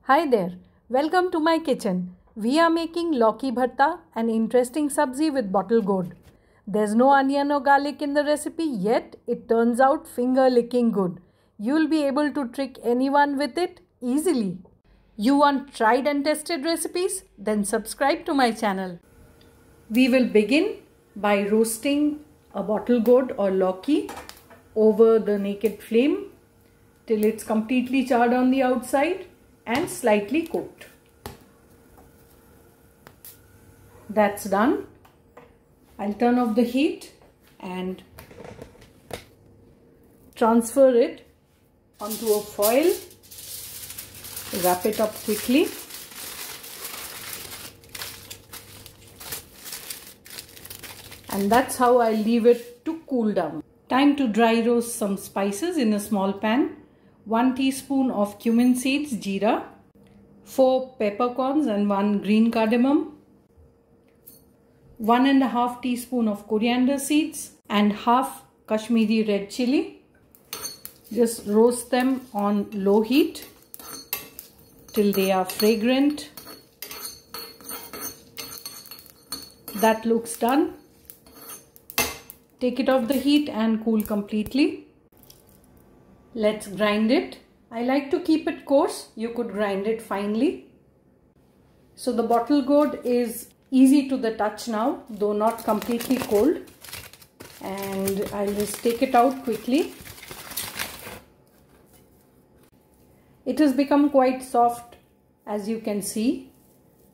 Hi there, welcome to my kitchen. We are making Lauki Bharta, an interesting sabzi with bottle gourd. There's no onion or garlic in the recipe, yet it turns out finger-licking good. You'll be able to trick anyone with it easily. You want tried and tested recipes? Then subscribe to my channel. We will begin by roasting a bottle gourd or Lauki over the naked flame till it's completely charred on the outside and slightly cooked. That's done. I'll turn off the heat and transfer it onto a foil. Wrap it up quickly. And that's how I'll leave it to cool down. Time to dry roast some spices in a small pan. 1 teaspoon of cumin seeds, jeera, 4 peppercorns and 1 green cardamom, 1.5 teaspoon of coriander seeds and half Kashmiri Red Chili. Just roast them on low heat till they are fragrant. That looks done. Take it off the heat and cool completely. Let's grind it. I like to keep it coarse. You could grind it finely. So the bottle gourd is easy to the touch now, though not completely cold. And I'll just take it out quickly. It has become quite soft, as you can see.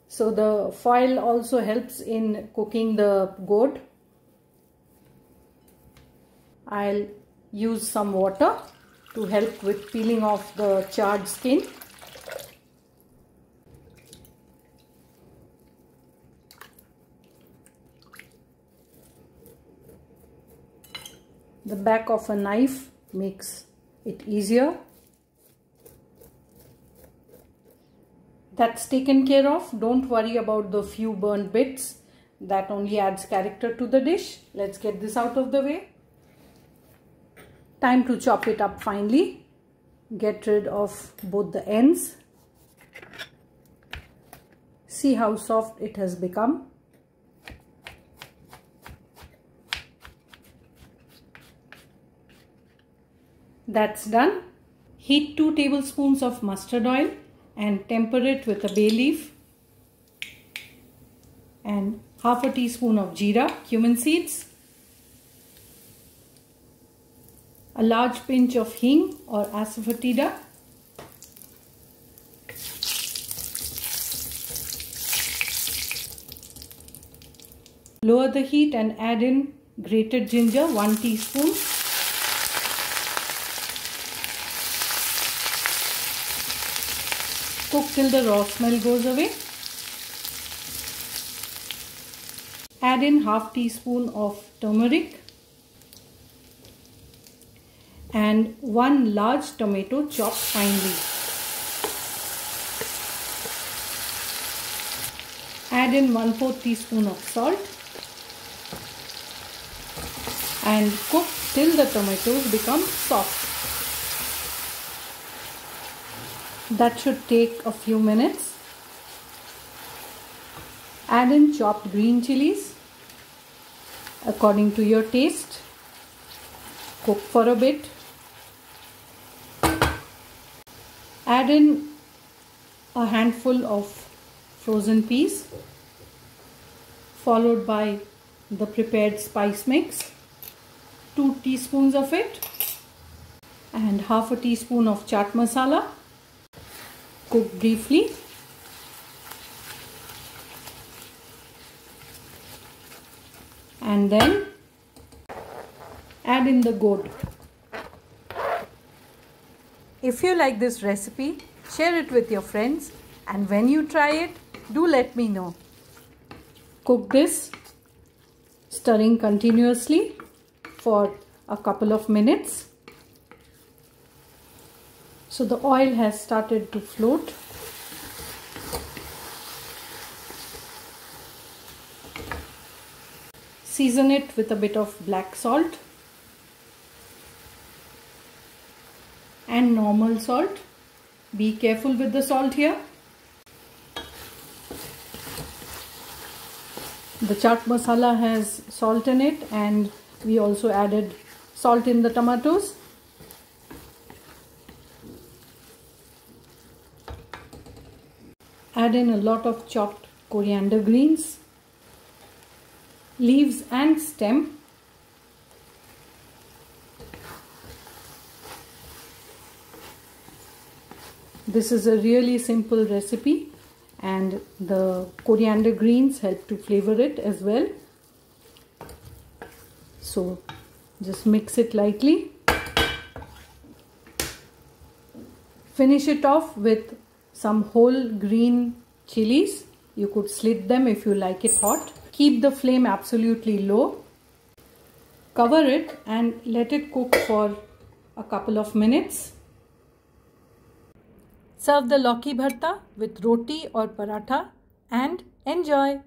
So the foil also helps in cooking the gourd. I'll use some water to help with peeling off the charred skin. The back of a knife makes it easier. That's taken care of. Don't worry about the few burnt bits. That only adds character to the dish. Let's get this out of the way. Time to chop it up finely. Get rid of both the ends. See how soft it has become. That's done. Heat 2 tablespoons of mustard oil and temper it with a bay leaf and half a teaspoon of jeera, cumin seeds, a large pinch of Hing or Asafoetida, lower the heat and add in grated ginger, 1 teaspoon, cook till the raw smell goes away. Add in half teaspoon of turmeric and 1 large tomato chopped finely. Add in 1/4 teaspoon of salt and cook till the tomatoes become soft. That should take a few minutes. Add in chopped green chilies according to your taste. Cook for a bit. Add in a handful of frozen peas, followed by the prepared spice mix, 2 teaspoons of it, and half a teaspoon of chaat masala. Cook briefly. And then add in the gourd. If you like this recipe, share it with your friends, and when you try it, do let me know. Cook this, stirring continuously for a couple of minutes. So the oil has started to float. Season it with a bit of black salt and normal salt. Be careful with the salt here. The chaat masala has salt in it, and we also added salt in the tomatoes. Add in a lot of chopped coriander greens, leaves and stem. This is a really simple recipe, and the coriander greens help to flavor it as well. So just mix it lightly. Finish it off with some whole green chilies. You could slit them if you like it hot. Keep the flame absolutely low. Cover it and let it cook for a couple of minutes. Serve the Lauki Bharta with roti or paratha and enjoy.